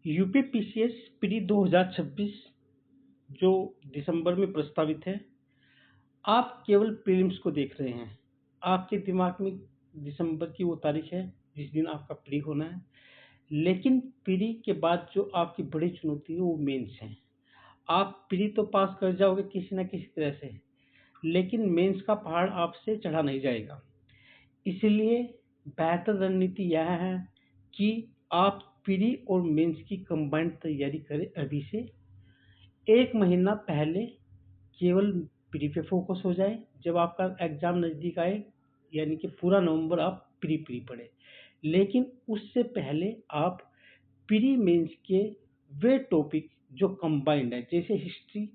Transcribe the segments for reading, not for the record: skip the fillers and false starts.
UP PCS pre 2026 जो दिसंबर में प्रस्तावित है, आप केवल प्रीलिम्स को देख रहे हैं। आपके दिमाग में दिसंबर की वो तारीख है जिस दिन आपका प्री होना है, लेकिन प्री के बाद जो आपकी बड़ी चुनौती है वो मेंस है। आप प्री तो पास कर जाओगे किसी न किसी तरह से, लेकिन मेंस का पहाड़ आपसे चढ़ा नहीं जाएगा। इसलिए बेहतर रणनीति यह है कि आप प्री और मेंस की कंबाइंड तैयारी करें अभी से। 1 महीना पहले केवल प्री पे फोकस हो जाए। जब आपका एग्ज़ाम नज़दीक आए, यानी कि पूरा नवंबर आप प्री पढ़ें। लेकिन उससे पहले आप प्री मेंस के वे टॉपिक जो कंबाइंड है, जैसे हिस्ट्री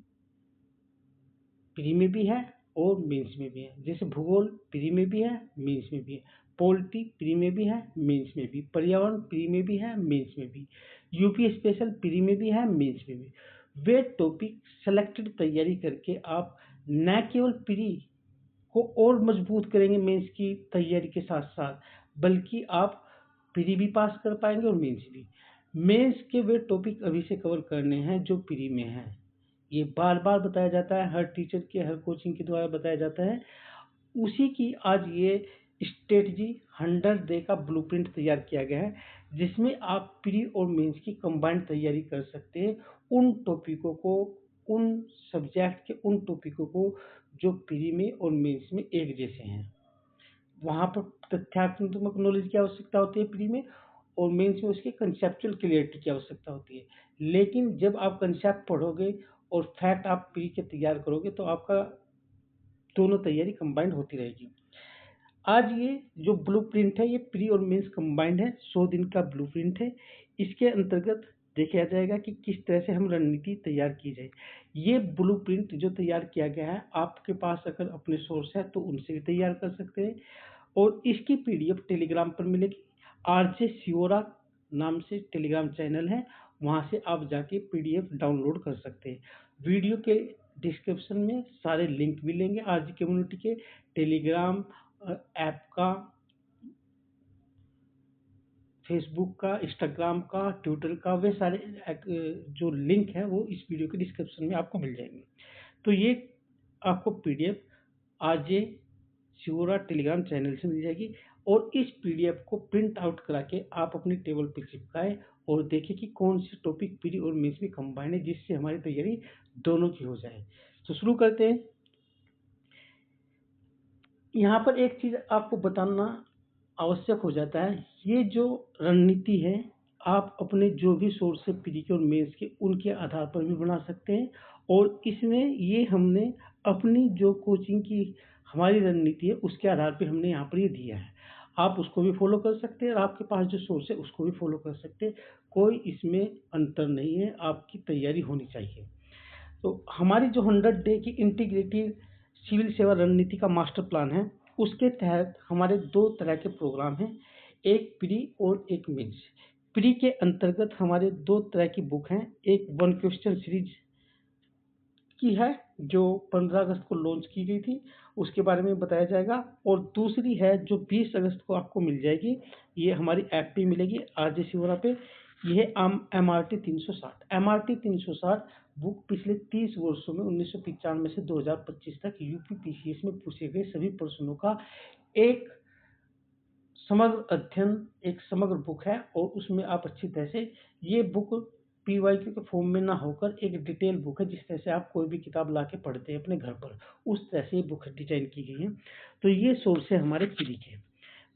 प्री में भी है और मेंस में भी है, जैसे भूगोल प्री में भी है, मेंस में भी है, पॉलिटी प्री में भी है, मेंस में भी, पर्यावरण प्री में भी है, मेंस में भी, यूपी स्पेशल प्री में भी है, मेंस में भी। वे टॉपिक सेलेक्टेड तैयारी करके आप न केवल प्री को और मजबूत करेंगे मेंस की तैयारी के साथ साथ, बल्कि आप प्री भी पास कर पाएंगे और मेंस भी। मेंस के वे टॉपिक अभी से कवर करने हैं जो प्री में हैं। ये बार बार बताया जाता है, हर टीचर के हर कोचिंग के द्वारा बताया जाता है। उसी की आज ये स्ट्रेटजी 100 डे का ब्लूप्रिंट तैयार किया गया है, जिसमें आप प्री और मेंस की कंबाइंड तैयारी कर सकते हैं। उन टॉपिकों को, उन सब्जेक्ट के उन टॉपिकों को जो प्री में और मेंस में एक जैसे हैं। वहाँ पर तथ्यात्मक नॉलेज की आवश्यकता होती है प्री में, और मेंस में उसकी कंसेप्चुअल क्लियरिटी की आवश्यकता होती है। लेकिन जब आप कंसेप्ट पढ़ोगे और फैक्ट आप प्री के तैयार करोगे तो आपका दोनों तैयारी कंबाइंड होती रहेगी। आज ये जो ब्लूप्रिंट है ये प्री और मेंस कंबाइंड है, 100 दिन का ब्लूप्रिंट है। इसके अंतर्गत देखा जाएगा कि किस तरह से हम रणनीति तैयार की जाए। ये ब्लूप्रिंट जो तैयार किया गया है, आपके पास अगर अपने सोर्स है तो उनसे भी तैयार कर सकते हैं, और इसकी पीडीएफ टेलीग्राम पर मिलेगी। आरजे सियोरा नाम से टेलीग्राम चैनल है, वहाँ से आप जाके पीडीएफ डाउनलोड कर सकते हैं। वीडियो के डिस्क्रिप्शन में सारे लिंक मिलेंगे आरजे कम्युनिटी के, टेलीग्राम ऐप का, फेसबुक का, इंस्टाग्राम का, ट्विटर का, वे सारे जो लिंक है वो इस वीडियो के डिस्क्रिप्शन में आपको मिल जाएंगे। तो ये आपको पीडीएफ आरजे सियोरा टेलीग्राम चैनल से मिल जाएगी, और इस पीडीएफ को प्रिंट आउट करा के आप अपनी टेबल पर चिपकाए और देखें कि कौन से टॉपिक प्री और मेंस में कंबाइंड है, जिससे हमारी तैयारी दोनों की हो जाए। तो शुरू करते हैं। यहाँ पर एक चीज़ आपको बताना आवश्यक हो जाता है, ये जो रणनीति है आप अपने जो भी सोर्स है प्री के और मेंस के, उनके आधार पर भी बना सकते हैं। और इसमें ये हमने अपनी जो कोचिंग की हमारी रणनीति है उसके आधार पे हमने यहाँ पर ये दिया है। आप उसको भी फॉलो कर सकते हैं और आपके पास जो सोर्स है उसको भी फॉलो कर सकते हैं। कोई इसमें अंतर नहीं है, आपकी तैयारी होनी चाहिए। तो हमारी जो 100 डे की इंटीग्रेटेड सिविल सेवा रणनीति का मास्टर प्लान है, उसके तहत हमारे 2 तरह के प्रोग्राम हैं, एक प्री और एक मेंस। प्री के अंतर्गत हमारे 2 तरह की बुक हैं, एक 1 क्वेश्चन सीरीज की है जो 15 अगस्त को लॉन्च की गई थी, उसके बारे में बताया जाएगा, और दूसरी है जो 20 अगस्त को आपको मिल जाएगी, ये हमारी ऐप पे मिलेगी आरजे सियोरा पे। ये है एमआरटी 360। एमआरटी 360 बुक पिछले 30 वर्षों में 1995 से 2025 तक यूपी पीसीएस में पूछे गए सभी प्रश्नों का एक समग्र अध्ययन, एक समग्र बुक है, और उसमें आप अच्छी तरह से, ये बुक पीवाईक्यू के फॉर्म में ना होकर एक डिटेल बुक है, जिस तरह से आप कोई भी किताब ला के पढ़ते हैं अपने घर पर, उस तरह से ये बुक डिजाइन की गई है। तो ये सोर्स है हमारे प्री के।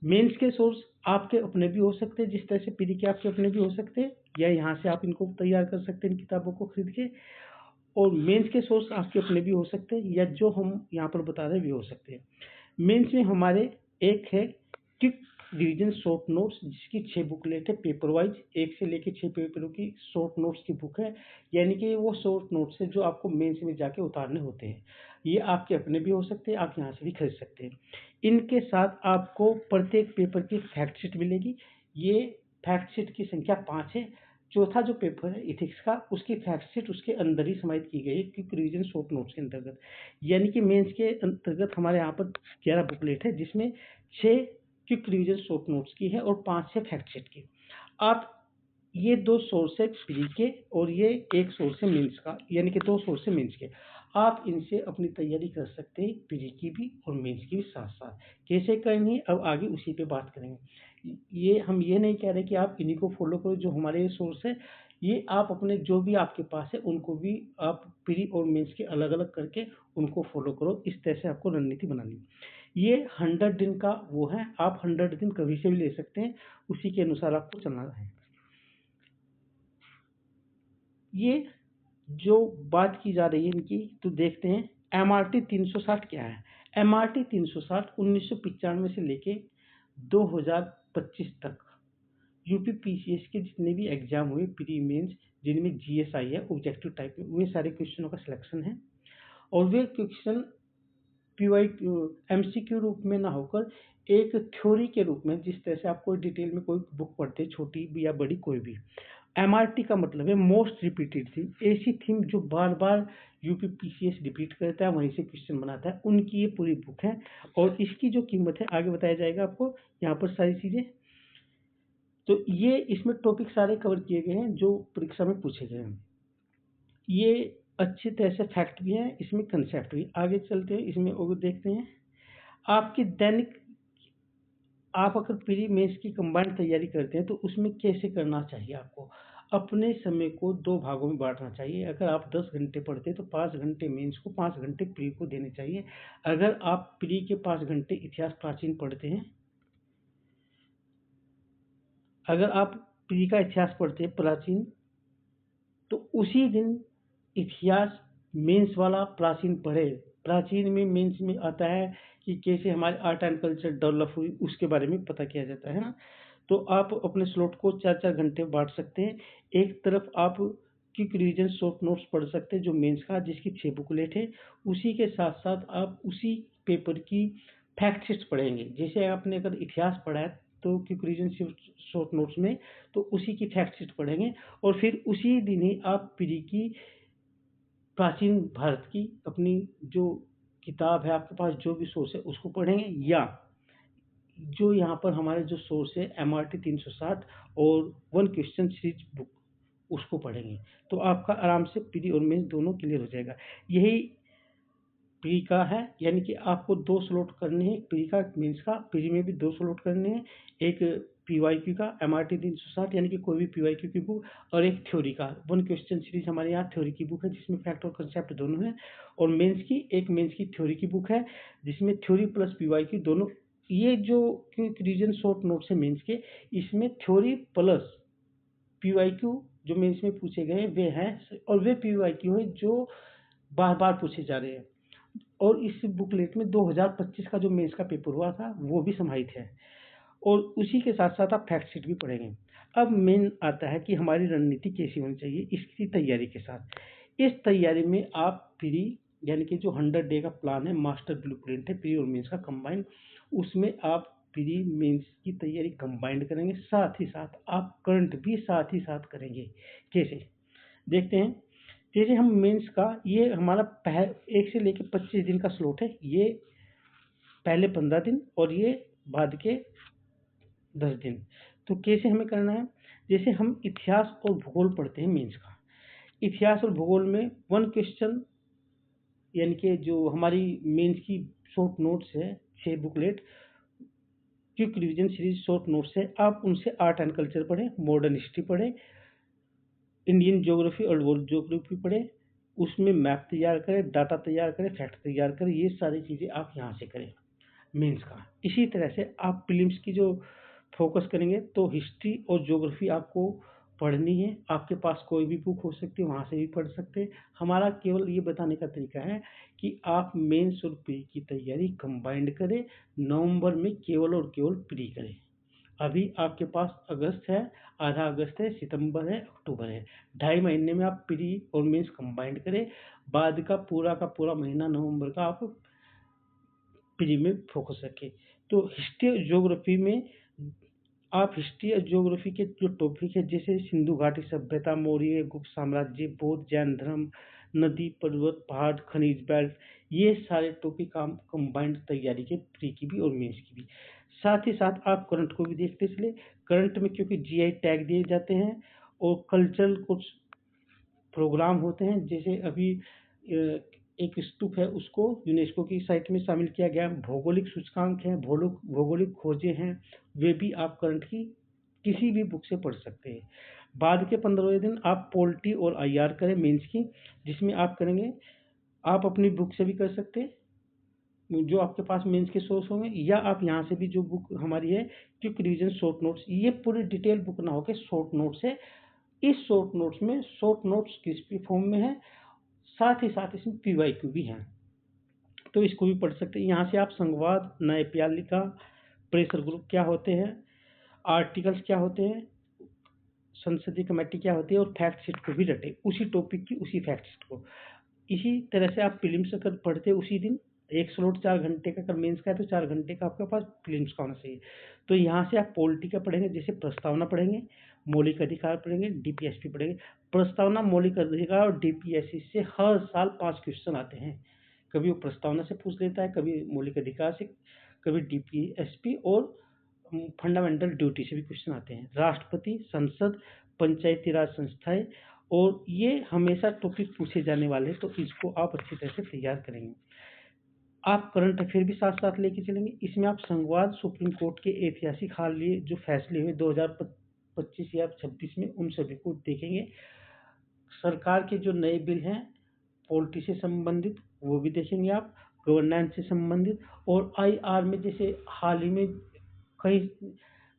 मेंस के सोर्स आपके अपने भी हो सकते हैं, जिस तरह से प्री के आपके अपने भी हो सकते हैं, या यहाँ से आप इनको तैयार कर सकते हैं इन किताबों को खरीद के। और मेंस के सोर्स आपके अपने भी हो सकते हैं, या जो हम यहाँ पर बता रहे हैं भी हो सकते हैं। मेंस में हमारे एक है क्विक रिवीजन शॉर्ट नोट्स, जिसकी 6 बुकलेट है पेपर वाइज, 1 से लेकर 6 पेपरों की शॉर्ट नोट्स की बुक है, यानी कि वो शॉर्ट नोट्स है जो आपको मेंस में जाके उतारने होते हैं। ये आपके अपने भी हो सकते हैं, आप यहाँ से भी खरीद सकते हैं। इनके साथ आपको प्रत्येक पेपर की फैक्ट शीट मिलेगी। ये फैक्ट शीट की संख्या 5 है। चौथा जो पेपर है इथिक्स का, उसकी फैक्ट शीट उसके अंदर ही समाहित की गई है क्विक रिवीजन शॉर्ट नोट्स के अंतर्गत। यानी कि मेंस के अंतर्गत हमारे यहाँ पर 11 बुकलेट है, जिसमें 6 क्विक रिवीजन शॉर्ट नोट्स की है और 5 है फैक्ट शीट की। आप ये 2 सोर्स है प्री के और ये एक सोर्स है मेंस का, यानी कि 2 सोर्स है मेंस के। आप इनसे अपनी तैयारी कर सकते हैं प्री की भी और मेंस की भी साथ-साथ। कैसे करनी है अब आगे उसी पे बात करेंगे। ये हम ये नहीं कह रहे कि आप इन्हीं को फॉलो करो जो हमारे सोर्स है, ये आप अपने जो भी आपके पास है उनको भी आप प्री और मेंस के अलग-अलग करके उनको फॉलो करो। इस तरह से आपको रणनीति बनानी है। ये 100 दिन का वो है, आप 100 दिन कभी से भी ले सकते हैं, उसी के अनुसार आपको चलना है। ये जो बात की जा रही है इनकी, तो देखते हैं एमआरटी 360 क्या है। एमआरटी 360 1995 से लेके 2025 तक यूपी पीसीएस के जितने भी एग्जाम हुए प्री मेंस, जिनमें जीएसआई है ऑब्जेक्टिव टाइप में, वे सारे क्वेश्चनों का सिलेक्शन है। और वे क्वेश्चन पीवाई एमसीक्यू रूप में ना होकर एक थ्योरी के रूप में, जिस तरह से आप कोई डिटेल में कोई बुक पढ़ते हैं, छोटी भी या बड़ी कोई भी। एमआरटी का मतलब है मोस्ट रिपीटेड थीम, ऐसी थीम जो बार बार यूपी पीसीएस रिपीट करता है, वहीं से क्वेश्चन बनाता है, उनकी ये पूरी बुक है। और इसकी जो कीमत है आगे बताया जाएगा आपको, यहाँ पर सारी चीज़ें। तो ये इसमें टॉपिक सारे कवर किए गए हैं जो परीक्षा में पूछे गए हैं। ये अच्छी तरह से फैक्ट भी हैं, इसमें कंसेप्ट भी। आगे चलते हैं, इसमें और देखते हैं आपकी दैनिक। आप अगर प्री मेंस की कंबाइंड तैयारी करते हैं तो उसमें कैसे करना चाहिए आपको। अपने समय को 2 भागों में बाँटना चाहिए। अगर आप 10 घंटे पढ़ते हैं तो 5 घंटे मेंस को, 5 घंटे प्री को देने चाहिए। अगर आप प्री के 5 घंटे इतिहास प्राचीन पढ़ते हैं, अगर आप प्री का इतिहास पढ़ते हैं प्राचीन, तो उसी दिन इतिहास मेंस वाला प्राचीन पढ़े। प्राचीन में मेंस में आता है कि कैसे हमारे आर्ट एंड कल्चर डेवलप हुई, उसके बारे में पता किया जाता है ना। तो आप अपने स्लॉट को 4-4 घंटे बाँट सकते हैं। एक तरफ आप क्विक रिवीजन शॉर्ट नोट्स पढ़ सकते हैं जो मेंस का, जिसकी 6 बुकलेट है। उसी के साथ-साथ आप उसी पेपर की फैक्ट शीट्स पढ़ेंगे। जैसे आपने अगर इतिहास पढ़ा है तो क्विक रिवीजन शॉर्ट नोट्स में, तो उसी की फैक्ट शीट पढ़ेंगे। और फिर उसी दिन ही आप प्री की प्राचीन भारत की अपनी जो किताब है आपके पास, जो भी सोर्स है उसको पढ़ेंगे, या जो यहाँ पर हमारे जो सोर्स है एमआरटी 360 और वन क्वेश्चन सीरीज बुक, उसको पढ़ेंगे। तो आपका आराम से प्री और मेंस दोनों क्लियर हो जाएगा। यही प्री का है, यानी कि आपको 2 स्लॉट करने हैं प्री का, मेंस का। प्री में भी 2 स्लॉट करने हैं, एक पीवाईक्यू का एमआरटी 360 यानी कि कोई भी पीवाईक्यू की बुक, और एक थ्योरी का वन क्वेश्चन सीरीज हमारे यहाँ थ्योरी की बुक है, जिसमें फैक्ट और कंसेप्ट दोनों हैं। और मेंस की एक मेंस की थ्योरी की बुक है, जिसमें थ्योरी प्लस पीवाईक्यू दोनों। ये जो क्विक रिवीजन शॉर्ट नोट्स है मेंस के, इसमें थ्योरी प्लस पीवाईक्यू जो मेंस में पूछे गए वे हैं, और वे पीवाईक्यू हैं जो बार बार पूछे जा रहे हैं। और इस बुकलेट में 2025 का जो मेंस का पेपर हुआ था वो भी समाहित है। और उसी के साथ साथ आप फैक्ट शीट भी पढ़ेंगे। अब मेन आता है कि हमारी रणनीति कैसी होनी चाहिए इसकी तैयारी के साथ। इस तैयारी में आप प्री, यानी कि जो 100 डे का प्लान है, मास्टर ब्लूप्रिंट है प्री और मेंस का कंबाइंड, उसमें आप प्री मेंस की तैयारी कंबाइंड करेंगे। साथ ही साथ आप करंट भी साथ ही साथ करेंगे। कैसे देखते हैं। जैसे हम मेंस का, ये हमारा 1 से लेकर 25 दिन का स्लॉट है। ये पहले 15 दिन और ये बाद के 10 दिन। तो कैसे हमें करना है, जैसे हम इतिहास और भूगोल पढ़ते हैं मेंस का। इतिहास और भूगोल में वन क्वेश्चन, यानी कि जो हमारी मेंस की शॉर्ट नोट्स है 6 booklet, quick revision series short notes है, आप उनसे आर्ट एंड कल्चर पढ़ें, मॉडर्न हिस्ट्री पढ़ें, इंडियन ज्योग्राफी और वर्ल्ड ज्योग्राफी पढ़ें। उसमें मैप तैयार करें, डाटा तैयार करें, फैक्ट तैयार करें। ये सारी चीज़ें आप यहाँ से करें मेंस का। इसी तरह से आप प्रीलिम्स की जो फोकस करेंगे तो हिस्ट्री और ज्योग्राफी आपको पढ़नी है। आपके पास कोई भी बुक हो सकती है, वहाँ से भी पढ़ सकते हैं। हमारा केवल ये बताने का तरीका है कि आप मेंस और प्री की तैयारी कंबाइंड करें। नवंबर में केवल और केवल प्री करें। अभी आपके पास अगस्त है, आधा अगस्त है, सितंबर है, अक्टूबर है। 2.5 महीने में आप प्री और मेंस कंबाइंड करें। बाद का पूरा महीना नवंबर का आप प्री में फोकस रखें। तो हिस्ट्री और ज्योग्राफी में आप हिस्ट्री और ज्योग्राफी के जो टॉपिक है, जैसे सिंधु घाटी सभ्यता, मौर्य गुप्त साम्राज्य, बौद्ध जैन धर्म, नदी पर्वत पहाड़ खनिज बेल्ट, ये सारे टॉपिक आप कंबाइंड तैयारी के प्री की भी और मेंस की भी। साथ ही साथ आप करंट को भी देखते चले। करंट में क्योंकि जीआई टैग दिए जाते हैं और कल्चरल कुछ प्रोग्राम होते हैं, जैसे अभी एक स्तूप है उसको यूनेस्को की साइट में शामिल किया गया। भौगोलिक सूचकांक हैं, भौगोलिक खोजें हैं, वे भी आप करंट की किसी भी बुक से पढ़ सकते हैं। बाद के 15वें दिन आप पॉलिटी और आईआर करें मेंस की, जिसमें आप करेंगे, आप अपनी बुक से भी कर सकते हैं जो आपके पास मेंस के सोर्स होंगे, या आप यहाँ से भी जो बुक हमारी है क्विक रिवीजन शॉर्ट नोट्स, ये पूरी डिटेल बुक ना होकर शॉर्ट नोट्स है। इस शॉर्ट नोट्स में शॉर्ट नोट्स किस फॉर्म में है, साथ ही साथ इसमें पीवाईक्यू भी हैं, तो इसको भी पढ़ सकते हैं। यहाँ से आप संवाद, न्यायपालिका, प्रेशर ग्रुप क्या होते हैं, आर्टिकल्स क्या होते हैं, संसदीय कमेटी क्या होती है, और फैक्ट शीट को भी रटे, उसी टॉपिक की उसी फैक्ट शीट को। इसी तरह से आप फिल्म्स अगर पढ़ते उसी दिन, एक स्लॉट 4 घंटे का, अगर मेंस का है तो 4 घंटे का आपके पास फिल्म्स का होना चाहिए। तो यहाँ से आप पॉलिटी का पढ़ेंगे, जैसे प्रस्तावना पढ़ेंगे, मौलिक अधिकार पढ़ेंगे, डीपीएसपी पढ़ेंगे। प्रस्तावना, मौलिक अधिकार और डीपीएसपी से हर साल 5 क्वेश्चन आते हैं। कभी वो प्रस्तावना से पूछ लेता है, कभी मौलिक अधिकार से, कभी डीपीएसपी और फंडामेंटल ड्यूटी से भी क्वेश्चन आते हैं। राष्ट्रपति, संसद, पंचायती राज संस्थाएं, और ये हमेशा टॉपिक पूछे जाने वाले हैं, तो इसको आप अच्छी तरह से तैयार करेंगे। आप करंट अफेयर भी साथ साथ लेके चलेंगे। इसमें आप संवाद, सुप्रीम कोर्ट के ऐतिहासिक हाल लिए जो फैसले हुए 2025 या 26 में, उन सभी को देखेंगे। सरकार के जो नए बिल हैं पॉलिटी से संबंधित, वो भी देखेंगे आप, गवर्नेंस से संबंधित। और आईआर में जैसे हाल ही में कई,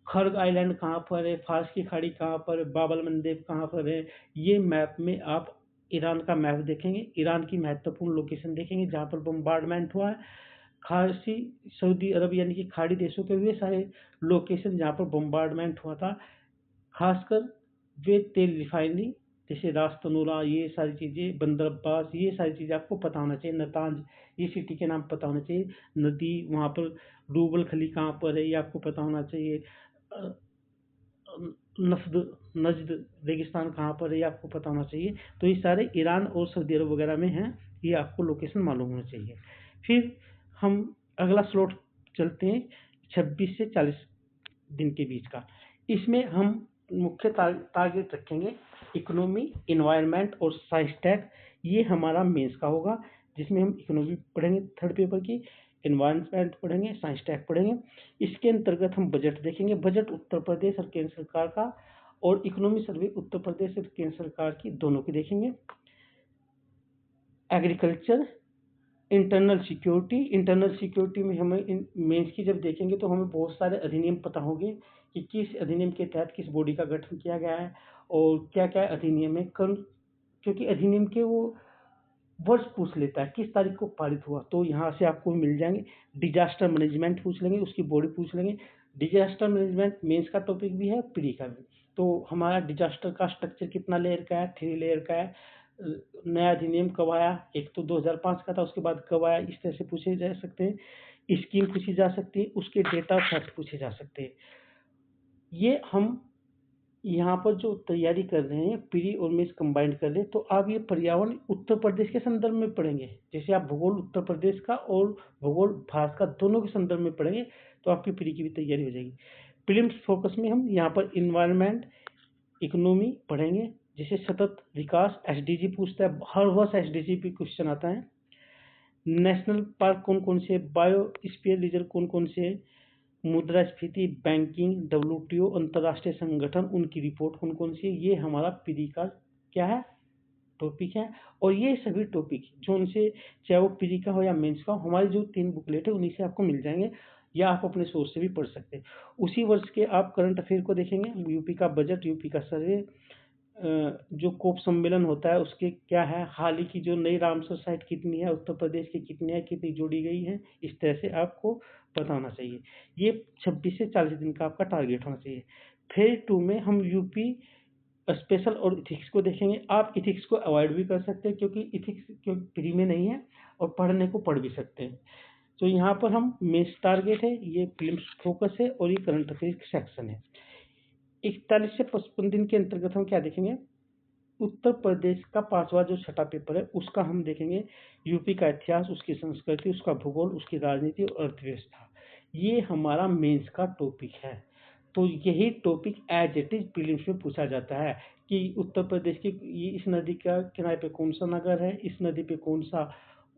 खर्ग आइलैंड कहाँ पर है, फारस की खाड़ी कहाँ पर है, बाबल मंदेब कहाँ पर है, ये मैप में आप ईरान का मैप देखेंगे, ईरान की महत्वपूर्ण लोकेशन देखेंगे जहाँ पर बम्बार्डमेंट हुआ है। खासी सऊदी अरब यानी कि खाड़ी देशों के वे सारे लोकेशन जहाँ पर बम्बार्डमेंट हुआ था, खासकर वे तेल रिफाइनरी जैसे रास तनूरा, ये सारी चीज़ें, बंदर अब्बास, ये सारी चीज़ें आपको पता होना चाहिए। नतांज, ये सिटी के नाम पता होना चाहिए। नदी वहाँ पर, रूबल खली कहाँ पर है, ये आपको पता होना चाहिए। नफ्द, नज्द रेगिस्तान कहाँ पर है, ये आपको पता होना चाहिए। तो ये सारे ईरान और सऊदी अरब वगैरह में हैं, ये आपको लोकेशन मालूम होना चाहिए। फिर हम अगला स्लॉट चलते हैं 26 से 40 दिन के बीच का। इसमें हम मुख्य टारगेट रखेंगे इकोनॉमी, इन्वायरमेंट और साइंस टैग। ये हमारा मेंस का होगा, जिसमें हम इकोनॉमी पढ़ेंगे थर्ड पेपर की, इन्वायरमेंट पढ़ेंगे, साइंस टैग पढ़ेंगे। इसके अंतर्गत हम बजट देखेंगे, बजट उत्तर प्रदेश और केंद्र सरकार का, और इकोनॉमी सर्वे उत्तर प्रदेश और केंद्र सरकार की दोनों की देखेंगे। एग्रीकल्चर, इंटरनल सिक्योरिटी में हमें मेंस की जब देखेंगे तो हमें बहुत सारे अधिनियम पता होंगे कि किस अधिनियम के तहत किस बॉडी का गठन किया गया है और क्या क्या अधिनियम है। क्योंकि अधिनियम के वो वर्ष पूछ लेता है किस तारीख को पारित हुआ, तो यहाँ से आपको मिल जाएंगे। डिजास्टर मैनेजमेंट पूछ लेंगे, उसकी बॉडी पूछ लेंगे। डिजास्टर मैनेजमेंट मेंस का टॉपिक भी है, प्री का भी। तो हमारा डिजास्टर का स्ट्रक्चर कितना लेयर का है, 3 लेयर का है। नया अधिनियम कब आया, एक तो 2005 का था, उसके बाद कब आया, इस तरह से पूछे जा सकते हैं। स्कीम पूछी जा सकती है, उसके डेटा और फैक्ट पूछे जा सकते हैं। ये हम यहाँ पर जो तैयारी कर रहे हैं, प्री और मेंस कंबाइंड कर रहे हैं, तो आप ये पर्यावरण उत्तर प्रदेश के संदर्भ में पढ़ेंगे। जैसे आप भूगोल उत्तर प्रदेश का और भूगोल भारत का दोनों के संदर्भ में पढ़ेंगे, तो आपकी प्री की भी तैयारी हो जाएगी। प्रीलिम्स फोकस में हम यहाँ पर इन्वायरमेंट, इकोनॉमी पढ़ेंगे, जैसे सतत विकास एसडीजी पूछता है, हर वर्ष एसडीजी पे क्वेश्चन आता है। नेशनल पार्क कौन कौन से, बायोस्फीयर रिजर्व कौन कौन से, मुद्रास्फीति, बैंकिंग, डब्ल्यूटीओ, अंतर्राष्ट्रीय संगठन, उनकी रिपोर्ट कौन कौन सी है, ये हमारा प्री का क्या है, टॉपिक है। और ये सभी टॉपिक जो उनसे, चाहे वो प्री का हो या मेंस का हो, हमारी जो 3 बुकलेट है उन्हीं से आपको मिल जाएंगे, या आप अपने सोर्स से भी पढ़ सकते हैं। उसी वर्ष के आप करंट अफेयर को देखेंगे, यूपी का बजट, यूपी का सर्वे, जो कोप सम्मेलन होता है उसके क्या है, हाल ही की जो नई रामसर साइट कितनी है, उत्तर प्रदेश की कितनी है, कितनी जोड़ी गई है, इस तरह से आपको पता होना चाहिए। ये 26 से 40 दिन का आपका टारगेट होना चाहिए। फेज 2 में हम यूपी स्पेशल और इथिक्स को देखेंगे। आप इथिक्स को अवॉइड भी कर सकते हैं, क्योंकि इथिक्स क्योंकि प्री में नहीं है और पढ़ने को पढ़ भी सकते हैं। तो यहाँ पर हम मेंस टारगेट है, ये प्रीलिम्स फोकस है, और ये करंट अफेयर सेक्शन है। 41 से 55 दिन के अंतर्गत हम क्या देखेंगे, उत्तर प्रदेश का 5वां जो छठा पेपर है उसका हम देखेंगे, यूपी का इतिहास, उसकी संस्कृति, उसका भूगोल, उसकी राजनीति और अर्थव्यवस्था। ये हमारा मेंस का टॉपिक है। तो यही topic as it is prelims में पूछा जाता है कि उत्तर प्रदेश की ये इस नदी का किनारे पे कौन सा नगर है, इस नदी पे कौन सा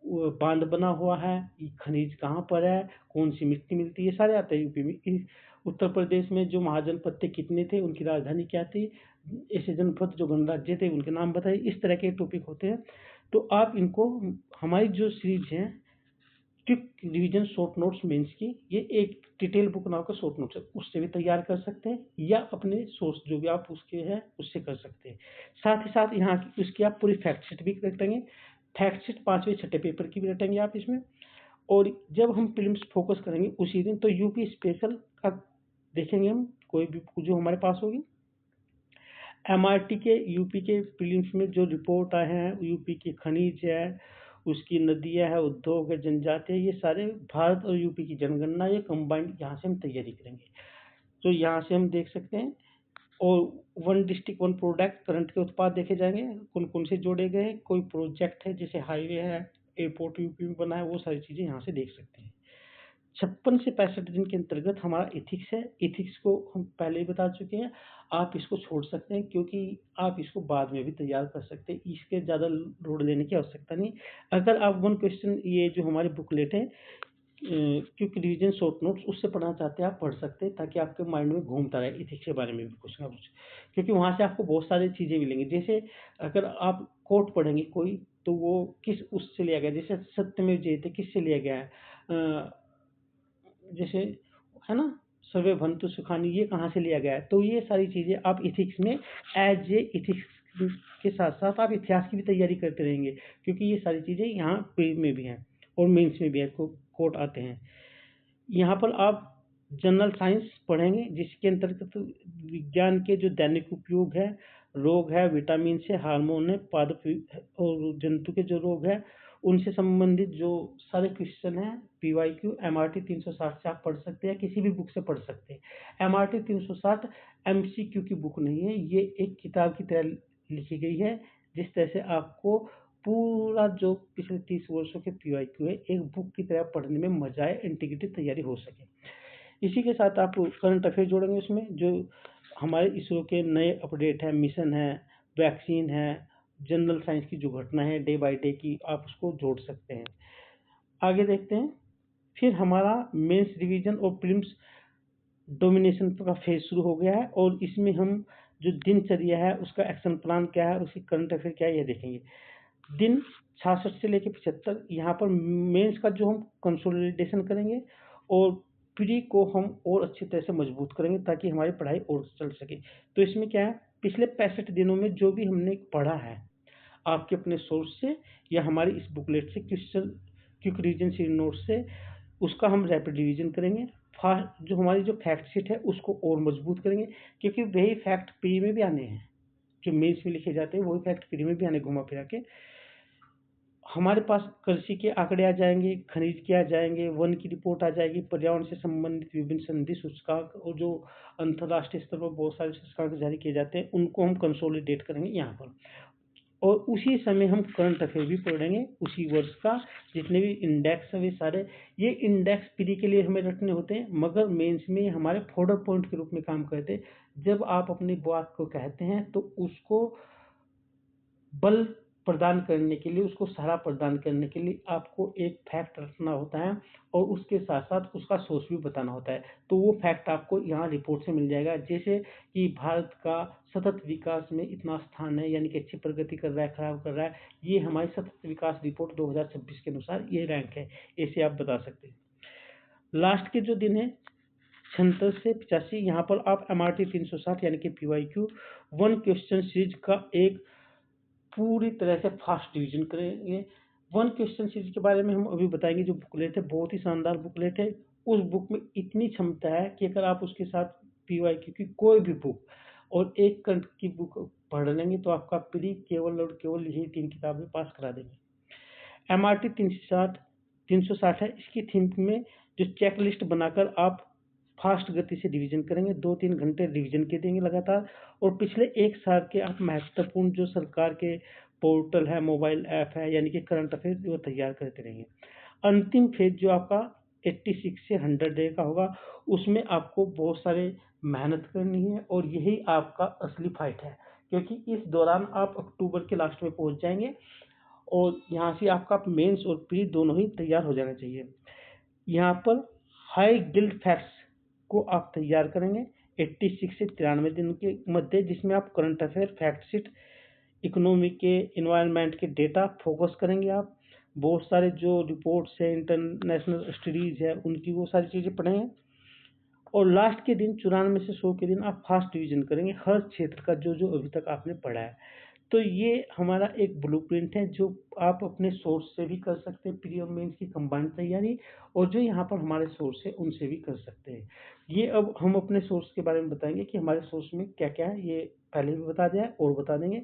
बांध बना हुआ है, ये खनिज कहाँ पर है, कौन सी मिट्टी मिलती है, ये सारे आते हैं यूपी में। उत्तर प्रदेश में जो महाजनपद थे कितने थे, उनकी राजधानी क्या थी, ऐसे जनपद जो गणराज्य थे उनके नाम बताइए, इस तरह के टॉपिक होते हैं। तो आप इनको हमारी जो सीरीज है quick revision short notes mains की, ये एक डिटेल बुक नाम का शॉर्ट नोट्स है, उससे भी तैयार कर सकते हैं या अपने सोर्स जो भी आप उसके हैं उससे कर सकते हैं। साथ ही साथ यहाँ की उसकी आप पूरी फैक्ट शीट भी रटेंगे, फैक्ट शीट 5वें 6ठे पेपर की भी रटेंगे आप इसमें। और जब हम प्रीलिम्स फोकस करेंगे उसी दिन तो यूपी स्पेशल का देखेंगे हम, कोई भी जो हमारे पास होगी। एमआरटी के यूपी के प्रीलिम्स में जो रिपोर्ट आए हैं, यूपी की खनिज है, उसकी नदियां है, उद्योग है, जनजाति है, ये सारे भारत और यूपी की जनगणना ये कंबाइंड यहाँ से हम तैयारी करेंगे। तो यहाँ से हम देख सकते हैं। और one district one product current के उत्पाद देखे जाएंगे, कौन कौन से जोड़े गए हैं, कोई प्रोजेक्ट है जैसे हाईवे है, एयरपोर्ट यूपी में बना है, वो सारी चीज़ें यहाँ से देख सकते हैं। 56 से 65 दिन के अंतर्गत हमारा इथिक्स है। इथिक्स को हम पहले ही बता चुके हैं, आप इसको छोड़ सकते हैं क्योंकि आप इसको बाद में भी तैयार कर सकते हैं, इसके ज़्यादा लोड लेने की आवश्यकता नहीं। अगर आप वन क्वेश्चन ये जो हमारी बुकलेट है क्विक रिवीजन शॉर्ट नोट्स उससे पढ़ना चाहते हैं आप पढ़ सकते हैं, ताकि आपके माइंड में घूमता रहे इथिक्स के बारे में भी कुछ ना कुछ, क्योंकि वहाँ से आपको बहुत सारी चीज़ें मिलेंगी। जैसे अगर आप कोट पढ़ेंगे कोई, तो वो किस उससे लिया गया, जैसे सत्यमेव जयते किससे लिया गया है, जैसे है ना, सर्वे भवन्तु सुखानि, ये कहाँ से लिया गया है। तो ये सारी चीज़ें आप इथिक्स में एज ए इथिक्स के साथ साथ आप इतिहास की भी तैयारी करते रहेंगे, क्योंकि ये सारी चीज़ें यहाँ प्री में भी हैं और मेंस में भी है, कोट आते हैं। यहाँ पर आप जनरल साइंस पढ़ेंगे जिसके अंतर्गत विज्ञान के जो दैनिक उपयोग है, रोग है, विटामिन से, हार्मोन है, पादप और जंतु के जो रोग है उनसे संबंधित जो सारे क्वेश्चन हैं, पीवाईक्यू एमआरटी 360 से आप पढ़ सकते हैं, किसी भी बुक से पढ़ सकते हैं। एमआरटी 360 एमसीक्यू की बुक नहीं है, ये एक किताब की तरह लिखी गई है, जिस तरह से आपको पूरा जो पिछले 30 वर्षों के पीवाईक्यू है एक बुक की तरह पढ़ने में मजा आए, इंटीग्रेटेड तैयारी हो सके। इसी के साथ आप करंट अफेयर जोड़ेंगे उसमें, जो हमारे इसरो के नए अपडेट है, मिशन है, वैक्सीन है, जनरल साइंस की जो घटना है डे बाय डे की, आप उसको जोड़ सकते हैं। आगे देखते हैं। फिर हमारा मेंस रिवीजन और प्रीलिम्स डोमिनेशन का फेज शुरू हो गया है, और इसमें हम जो दिनचर्या है उसका एक्शन प्लान क्या है, उसकी करंट अफेयर क्या है, ये देखेंगे। दिन 66 से लेकर 75 यहाँ पर मेंस का जो हम कंसोलिडेशन करेंगे, और प्री को हम और अच्छी तरह से मजबूत करेंगे ताकि हमारी पढ़ाई और चल सके। तो इसमें क्या है, पिछले 65 दिनों में जो भी हमने पढ़ा है आपके अपने सोर्स से या हमारी इस बुकलेट से, question quick revision series note से, उसका हम रैपिड रिवीजन करेंगे। फास्ट जो हमारी जो फैक्ट शीट है उसको और मजबूत करेंगे, क्योंकि वही फैक्ट प्री में भी आने हैं, जो मेंस में लिखे जाते हैं वही फैक्ट प्री में भी आने घुमा फिरा के। हमारे पास कृषि के आंकड़े आ जाएंगे, खनिज के आ जाएंगे, वन की रिपोर्ट आ जाएगी, पर्यावरण से संबंधित विभिन्न संधि सूचकांक और जो अंतर्राष्ट्रीय स्तर पर बहुत सारे सूचकांक जारी किए जाते हैं उनको हम कंसोलिडेट करेंगे यहाँ पर। और उसी समय हम करंट अफेयर भी पढ़ेंगे उसी वर्ष का, जितने भी इंडेक्स है वे सारे। ये इंडेक्स प्री के लिए हमें रटने होते हैं, मगर मेंस में हमारे फोल्डर पॉइंट के रूप में काम करते हैं। जब आप अपनी बात को कहते हैं तो उसको बल प्रदान करने के लिए, उसको सहारा प्रदान करने के लिए आपको एक फैक्ट रखना होता है, और उसके साथ साथ उसका सोर्स भी बताना होता है। तो वो फैक्ट आपको यहाँ रिपोर्ट से मिल जाएगा, जैसे कि भारत का सतत विकास में इतना स्थान है, यानी कि अच्छी प्रगति कर रहा है, खराब कर रहा है, ये हमारी सतत विकास रिपोर्ट 2026 के अनुसार ये रैंक है, ऐसे आप बता सकते हैं। लास्ट के जो दिन है 66 से 85, यहाँ पर आप एमआरटी 360 यानी कि पीवाईक्यू वन क्वेश्चन सीरीज का एक पूरी तरह से फास्ट डिवीजन करेंगे। वन क्वेश्चन सीरीज के बारे में हम अभी बताएंगे। जो बुकलेट है बहुत ही शानदार बुकलेट है, उस बुक में इतनी क्षमता है कि अगर आप उसके साथ पीवाईक्यू की कोई भी बुक और एक कंट की बुक पढ़ लेंगे तो आपका प्री केवल और केवल यही 3 किताबें पास करा देंगे। एमआरटी 360 है, इसकी थीम में जो चेक लिस्ट बनाकर आप फास्ट गति से रिवीजन करेंगे, 2-3 घंटे रिवीजन के देंगे लगातार, और पिछले एक साल के आप महत्वपूर्ण जो सरकार के पोर्टल है, मोबाइल ऐप है, यानी कि करंट अफेयर वो तैयार करते रहेंगे। अंतिम फेज जो आपका 86 से 100 डे का होगा। उसमें आपको बहुत सारे मेहनत करनी है और यही आपका असली फाइट है, क्योंकि इस दौरान आप अक्टूबर के लास्ट में पहुंच जाएंगे और यहाँ से आपका मेंस और प्री दोनों ही तैयार हो जाना चाहिए। यहाँ पर हाई गिल्ड फैक्ट्स को आप तैयार करेंगे 86 से 93 दिन के मध्य, जिसमें आप current affair, fact sheet, economy के, इन्वायरमेंट के डेटा फोकस करेंगे। आप बहुत सारे जो रिपोर्ट्स है, इंटरनेशनल स्टडीज है, उनकी वो सारी चीज़ें पढ़ेंगे। और लास्ट के दिन 94 में से 100 के दिन आप फास्ट रिवीजन करेंगे हर क्षेत्र का जो जो अभी तक आपने पढ़ा है। तो ये हमारा एक ब्लूप्रिंट है जो आप अपने सोर्स से भी कर सकते हैं, प्री और मेंस की कंबाइंड तैयारी, और जो यहाँ पर हमारे सोर्स है उनसे भी कर सकते हैं। ये अब हम अपने सोर्स के बारे में बताएंगे कि हमारे सोर्स में क्या क्या है, ये पहले भी बता दिया है और बता देंगे।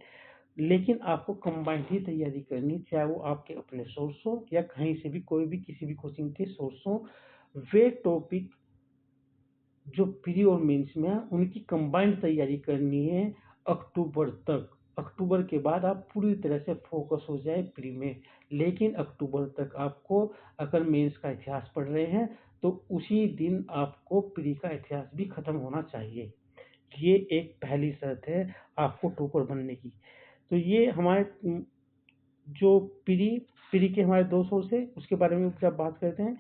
लेकिन आपको कंबाइंड ही तैयारी करनी, चाहे वो आपके अपने सोर्स हो या कहीं से भी कोई भी किसी भी कोचिंग के सोर्स हो। वे टॉपिक जो प्री और मेंस में है उनकी कंबाइंड तैयारी करनी है अक्टूबर तक। अक्टूबर के बाद आप पूरी तरह से फोकस हो जाए प्री में, लेकिन अक्टूबर तक आपको, अगर मेंस का इतिहास पढ़ रहे हैं तो उसी दिन आपको प्री का इतिहास भी खत्म होना चाहिए। ये एक पहली शर्त है आपको टॉपर बनने की। तो ये हमारे जो प्री के हमारे 2 सोर्स है उसके बारे में जब बात करते हैं,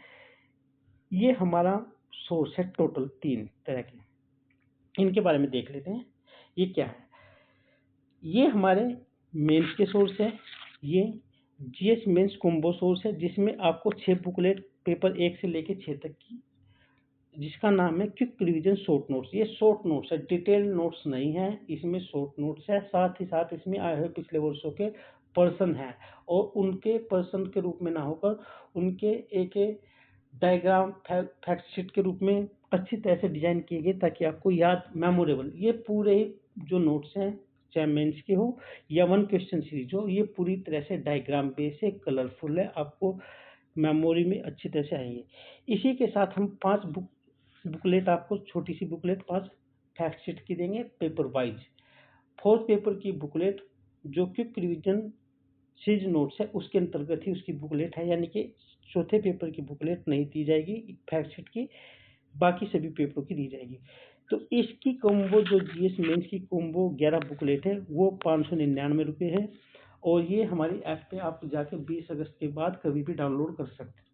ये हमारा सोर्स है टोटल 3 तरह के। इनके बारे में देख लेते हैं ये क्या है। ये हमारे मेंस के सोर्स है। ये जीएस मेंस कॉम्बो सोर्स है जिसमें आपको 6 बुकलेट पेपर 1 से लेके 6 तक की, जिसका नाम है क्विक रिवीजन शॉर्ट नोट्स। ये शॉर्ट नोट्स है, डिटेल नोट्स नहीं है, इसमें शॉर्ट नोट्स है। साथ ही साथ इसमें आए हुए पिछले वर्षों के पर्सन हैं और उनके पर्सन के रूप में ना होकर उनके एक डायग्राम फैक्ट शीट के रूप में अच्छी तरह से डिजाइन किए गए ताकि आपको याद, मेमोरेबल। ये पूरे जो नोट्स हैं, चाहे मेंस के हो या 1 क्वेश्चन सीरीज हो, ये पूरी तरह से डायग्राम बेस है, कलरफुल है, आपको मेमोरी में अच्छी तरह से आएंगे। इसी के साथ हम 5 बुकलेट, आपको छोटी सी बुकलेट 5 फैक्ट शीट की देंगे पेपर वाइज। 4th पेपर की बुकलेट जो क्विक रिवीजन सीरीज नोट्स है उसके अंतर्गत ही उसकी बुकलेट है, यानी कि चौथे पेपर की बुकलेट नहीं दी जाएगी फैक्ट शीट की, बाकी सभी पेपरों की दी जाएगी। तो इसकी कॉम्बो जो जीएस मेंस की कॉम्बो 11 बुकलेट है वो 599 रुपये है। और ये हमारी ऐप पे आप जाके 20 अगस्त के बाद कभी भी डाउनलोड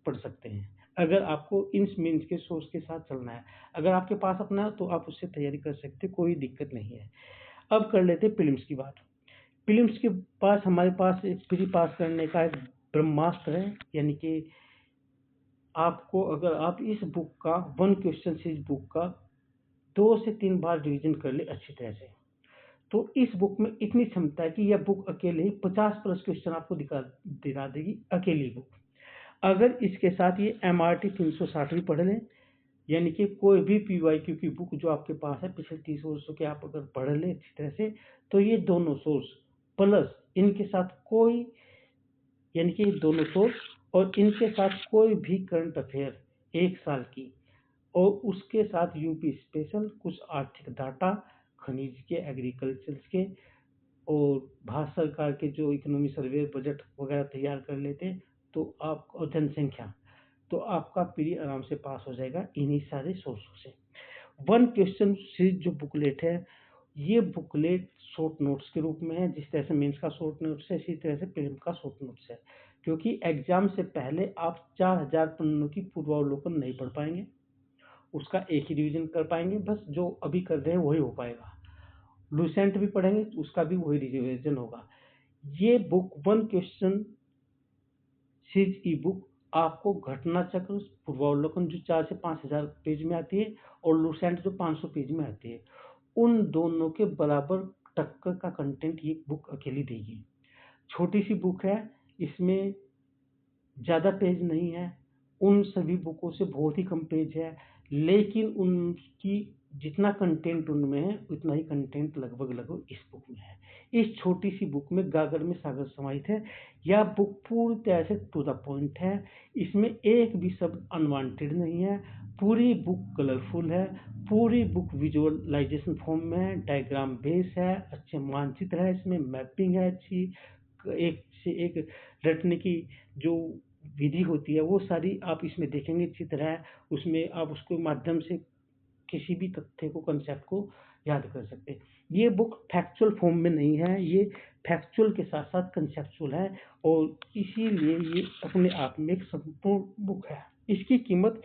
पढ़ सकते हैं, अगर आपको इन मेंस के सोर्स के साथ चलना है। अगर आपके पास अपना है तो आप उससे तैयारी कर सकते, कोई दिक्कत नहीं है। अब कर लेते हैं प्रीलिम्स की बात। प्रीलिम्स के पास हमारे पास प्री पास करने का एक ब्रह्मास्त्र है, यानी कि आपको, अगर आप इस बुक का 1 क्वेश्चन सीरीज बुक का 2 से 3 बार रिवीजन कर ले अच्छी तरह से, तो इस बुक में इतनी क्षमता है कि यह बुक अकेले ही 50 प्लस क्वेश्चन आपको दिला देगी, अकेली बुक। अगर इसके साथ ये एमआरटी 360 भी पढ़ लें, यानी कि कोई भी पीवाईक्यू की बुक जो आपके पास है पिछले 30 वर्षों के, आप अगर पढ़ लें अच्छी तरह से, तो ये दोनों सोर्स प्लस इनके साथ कोई, यानी कि दोनों सोर्स और इनके साथ कोई भी करंट अफेयर 1 साल की, और उसके साथ यूपी स्पेशल, कुछ आर्थिक डाटा, खनिज के, एग्रीकल्चर के, और भारत सरकार के जो इकोनॉमी सर्वे, बजट वगैरह तैयार कर लेते, तो आप, और जनसंख्या, तो आपका प्री आराम से पास हो जाएगा इन्हीं सारे सोर्सों से। 1 क्वेश्चन सीरीज जो बुकलेट है, ये बुकलेट शॉर्ट नोट्स के रूप में है। जिस तरह से मेंस का शॉर्ट नोट्स है, इसी तरह से प्रीलिम का शॉर्ट नोट्स है, क्योंकि एग्जाम से पहले आप 4000 पन्नों की पूर्वावलोकन नहीं पढ़ पाएंगे, उसका एक ही रिवीजन कर पाएंगे, बस जो अभी कर रहे हैं वही हो पाएगा। लूसेंट भी पढ़ेंगे तो उसका भी वही रिवीजन होगा। ये बुक 1 क्वेश्चन सीरीज ई बुक आपको घटना चक्र, पूर्वावलोकन जो 4 से 5000 पेज में आती है, और लूसेंट जो 500 पेज में आती है, उन दोनों के बराबर टक्कर का कंटेंट ये बुक अकेली देगी। छोटी सी बुक है, इसमें ज़्यादा पेज नहीं है, उन सभी बुकों से बहुत ही कम पेज है, लेकिन उनकी जितना कंटेंट उनमें है उतना ही कंटेंट लगभग इस बुक में है। इस छोटी सी बुक में गागर में सागर समाहित है। यह बुक पूरी तरह से टू द पॉइंट है, इसमें एक भी शब्द अनवांटेड नहीं है, पूरी बुक कलरफुल है, पूरी बुक विजुअलाइजेशन फॉर्म में है, डायग्राम बेस है, अच्छे मानचित्र है, इसमें मैपिंग है अच्छी, एक से एक रटने की जो विधि होती है वो सारी आप इसमें देखेंगे। चित्र है उसमें, आप उसके माध्यम से किसी भी तथ्य को, कंसेप्ट को याद कर सकते हैं। ये बुक फैक्चुअल फॉर्म में नहीं है, ये फैक्चुअल के साथ साथ कंसेप्चुअल है और इसीलिए ये अपने आप में एक संपूर्ण बुक है। इसकी कीमत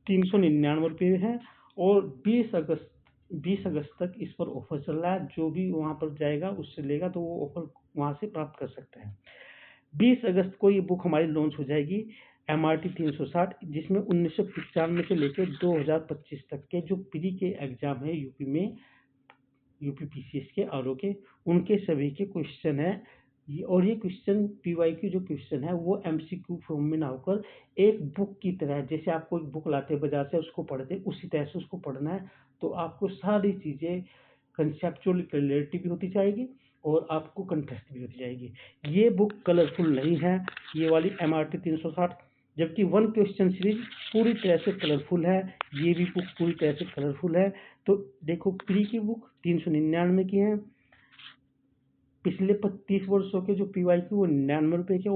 399 रुपये है और 20 अगस्त तक इस पर ऑफर चल रहा है। जो भी वहाँ पर जाएगा उससे लेगा तो वो ऑफर वहाँ से प्राप्त कर सकता है। 20 अगस्त को ये बुक हमारी लॉन्च हो जाएगी, MRT 360, जिसमें 1995 से लेकर 2025 तक के जो प्री के एग्जाम है यूपी में, यूपी PCS के RO के, उनके सभी के क्वेश्चन है। और ये क्वेश्चन PYQ जो क्वेश्चन है वो MCQ फॉर्म में ना होकर एक बुक की तरह, जैसे आपको एक बुक लाते हैं बाजार से उसको पढ़ते उसी तरह से उसको पढ़ना है। तो आपको सारी चीज़ें कंसेप्चुअल क्लियरिटी भी होती जाएगी और आपको कंटेस्ट भी होती जाएगी। ये बुक कलरफुल नहीं है, ये वाली MRT 360, जबकि वन क्वेश्चन सीरीज पूरी तरह से कलरफुल है। ये भी बुक पूरी तरह से कलरफुल है। तो देखो, प्री की बुक 399 की है, पिछले 25 वर्षों के जो PYQ वो 99 रुपये के,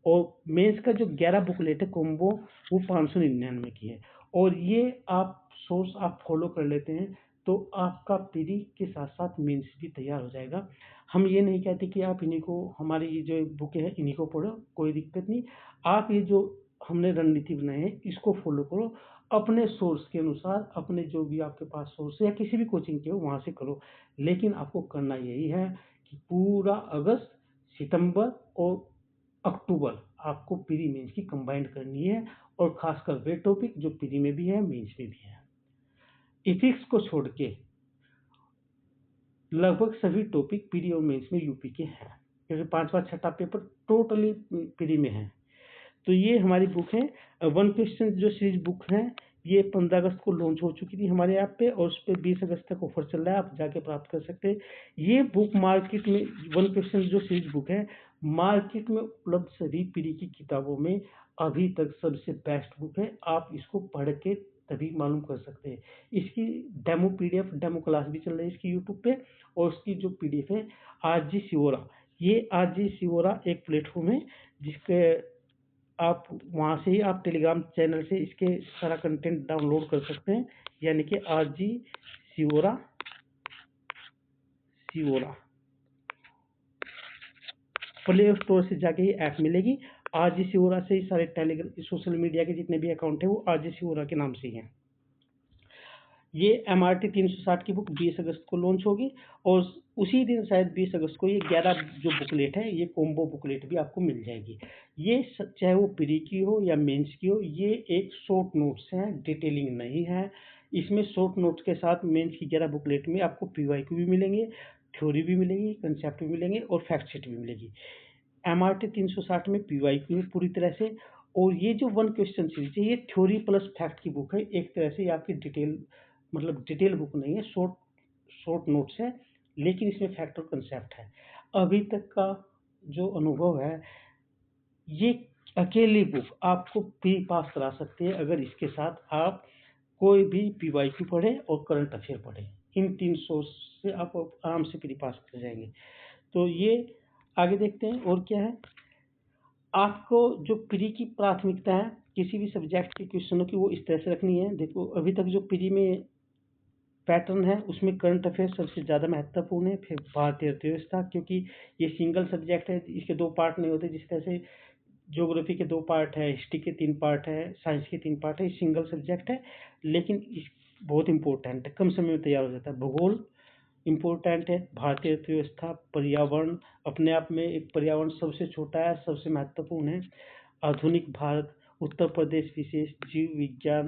और मेंस का जो 11 बुकलेट है कॉम्बो वो 599 की है। और ये आप सोर्स आप फॉलो कर लेते हैं तो आपका प्री के साथ साथ मेंस भी तैयार हो जाएगा। हम ये नहीं कहते कि आप इन्हीं को, हमारी ये जो बुकें हैं इन्हीं को पढ़ो, कोई दिक्कत नहीं। आप ये जो हमने रणनीति बनाए हैं इसको फॉलो करो, अपने सोर्स के अनुसार, अपने जो भी आपके पास सोर्स है या किसी भी कोचिंग के हो वहाँ से करो। लेकिन आपको करना यही है कि पूरा अगस्त, सितंबर और अक्टूबर आपको प्री मेंस की कंबाइंड करनी है, और खासकर वे टॉपिक जो प्री में भी है मेंस में भी है। इथिक्स को छोड़ के लगभग सभी टॉपिक प्री और मेंस में यूपी के हैं, क्योंकि 5वां 6ठा पेपर टोटली प्री में है। तो ये हमारी बुक है, वन क्वेश्चन जो सीरीज बुक है, ये 15 अगस्त को लॉन्च हो चुकी थी हमारे ऐप पे और उस पर 20 अगस्त तक ऑफर चल रहा है, आप जाके प्राप्त कर सकते हैं। ये बुक मार्केट में, वन क्वेश्चन जो सीरीज बुक है, मार्केट में उपलब्ध सभी प्री की किताबों में अभी तक सबसे बेस्ट बुक है। आप इसको पढ़ के तभी मालूम कर सकते हैं। इसकी डेमो PDF, डेमो क्लास भी चल रही है इसकी यूट्यूब पे, और उसकी जो PDF है RG शिवोरा, ये RG शिवोरा एक प्लेटफॉर्म है जिसके आप वहाँ से ही आप टेलीग्राम चैनल से इसके सारा कंटेंट डाउनलोड कर सकते हैं। यानी कि RG शिवोरा प्ले स्टोर से जाके ही ऐप मिलेगी। RG शिवोरा से ही सारे टेलीग्राम सोशल मीडिया के जितने भी अकाउंट है वो RG शिवोरा के नाम से ही हैं। ये MRT 360 की बुक 20 अगस्त को लॉन्च होगी और उसी दिन शायद 20 अगस्त को ये 11 जो बुकलेट है, ये कॉम्बो बुकलेट भी आपको मिल जाएगी। ये चाहे वो प्री की हो या मेंस की हो, ये एक शॉर्ट नोट्स हैं, डिटेलिंग नहीं है। इसमें शॉर्ट नोट्स के साथ मेंस की 11 बुकलेट में आपको PYQ भी मिलेंगे, थ्योरी भी मिलेगी, कंसेप्ट भी मिलेंगे और फैक्ट शीट भी मिलेगी। MRT 360 में PYQ है पूरी तरह से, और ये जो वन क्वेश्चन सीरीज है ये थ्योरी प्लस फैक्ट की बुक है। एक तरह से ये आपकी डिटेल, मतलब डिटेल बुक नहीं है, शॉर्ट नोट्स है, लेकिन इसमें फैक्ट और कंसेप्ट है। अभी तक का जो अनुभव है, ये अकेली बुक आपको प्री पास करा सकती है अगर इसके साथ आप कोई भी PYQ पढ़े और करंट अफेयर पढ़े। इन 3 सोर्स से आप आराम से प्री पास कर जाएंगे। तो ये आगे देखते हैं और क्या है। आपको जो प्री की प्राथमिकता है किसी भी सब्जेक्ट के क्वेश्चनों की, वो इस तरह से रखनी है। देखो, अभी तक जो प्री में पैटर्न है उसमें करंट अफेयर सबसे ज़्यादा महत्वपूर्ण है, फिर भारतीय अर्थव्यवस्था, क्योंकि ये सिंगल सब्जेक्ट है, इसके 2 पार्ट नहीं होते। जिस तरह से ज्योग्राफी के 2 पार्ट है, हिस्ट्री के 3 पार्ट है, साइंस के 3 पार्ट है, सिंगल सब्जेक्ट है, लेकिन बहुत इंपॉर्टेंट है, कम समय में तैयार हो जाता है। भूगोल इम्पोर्टेंट है, भारतीय अर्थव्यवस्था, पर्यावरण, अपने आप में एक पर्यावरण सबसे छोटा है, सबसे महत्वपूर्ण है, आधुनिक भारत, उत्तर प्रदेश विशेष, जीव विज्ञान,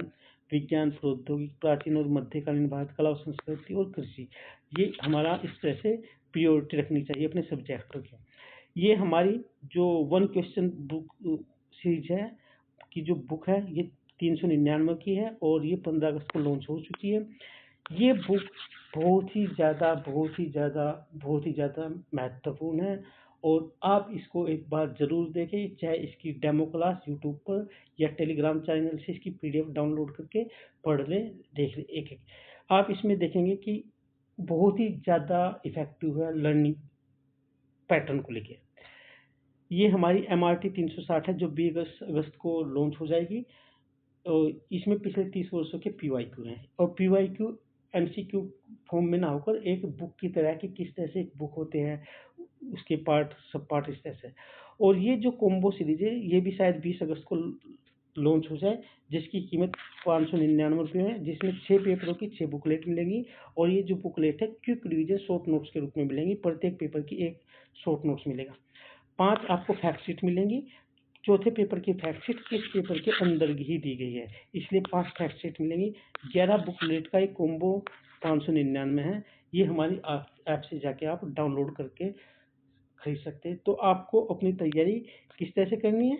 विज्ञान प्रौद्योगिकी, प्राचीन और मध्यकालीन भारत, कला और संस्कृति और कृषि। ये हमारा इस तरह से प्रियोरिटी रखनी चाहिए अपने सब्जेक्ट की। ये हमारी जो वन क्वेश्चन बुक सीरीज है की जो बुक है, ये 399 की है और ये 15 अगस्त को लॉन्च हो चुकी है। ये बुक बहुत ही ज़्यादा महत्वपूर्ण है और आप इसको एक बार ज़रूर देखें, चाहे इसकी डेमो क्लास यूट्यूब पर या टेलीग्राम चैनल से इसकी PDF डाउनलोड करके पढ़ लें, देख लें एक-एक। आप इसमें देखेंगे कि बहुत ही ज़्यादा इफ़ेक्टिव है लर्निंग पैटर्न को लेके। ये हमारी MRT 360 है जो 20 अगस्त को लॉन्च हो जाएगी। तो इसमें पिछले 30 वर्षों के PYQ हैं और PYQ MCQ फॉर्म में ना होकर एक बुक की तरह कि किस तरह से एक बुक होते हैं, उसके पार्ट सब पार्ट इस तरह से। और ये जो कॉम्बो सीरीज है ये भी शायद 20 अगस्त को लॉन्च हो जाए, जिसकी कीमत 599 रुपये है, जिसमें 6 पेपरों की 6 बुकलेट मिलेंगी। और ये जो बुकलेट है क्विक रिवीजन शॉर्ट नोट्स के रूप में मिलेंगी, प्रत्येक पेपर की एक शॉर्ट नोट्स मिलेगा। 5 आपको फैक्ट शीट मिलेंगी। चौथे पेपर की फैक्ट शीट इस पेपर के अंदर ही दी गई है, इसलिए 5 फैक्ट शीट मिलेंगी। 11 बुकलेट का एक कॉम्बो 599 है। ये हमारी ऐप से जाके आप डाउनलोड करके खरीद सकते हैं। तो आपको अपनी तैयारी किस तरह से करनी है?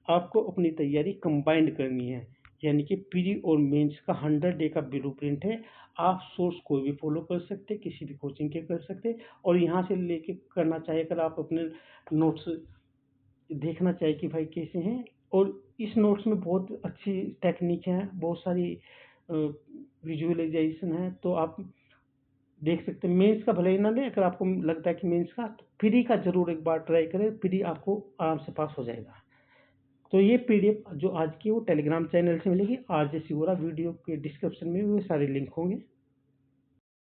आपको अपनी तैयारी कंबाइंड करनी है, यानी कि प्री और मेंस का 100 डे का ब्लूप्रिंट है। आप सोर्स कोई भी फॉलो कर सकते, किसी भी कोचिंग के कर सकते, और यहाँ से लेके करना चाहिए। अगर आप अपने नोट्स देखना चाहिए कि भाई कैसे हैं, और इस नोट्स में बहुत अच्छी टेक्निक है, बहुत सारी विजुअलाइजेशन है, तो आप देख सकते हैं। मेंस का भले ही ना लें, अगर आपको लगता है कि मेंस का, तो प्री का जरूर एक बार ट्राई करें, प्री आपको आराम से पास हो जाएगा। तो ये PDF जो आज की वो टेलीग्राम चैनल से मिलेगी, RJ सिवोरा। वीडियो के डिस्क्रिप्शन में वो सारे लिंक होंगे।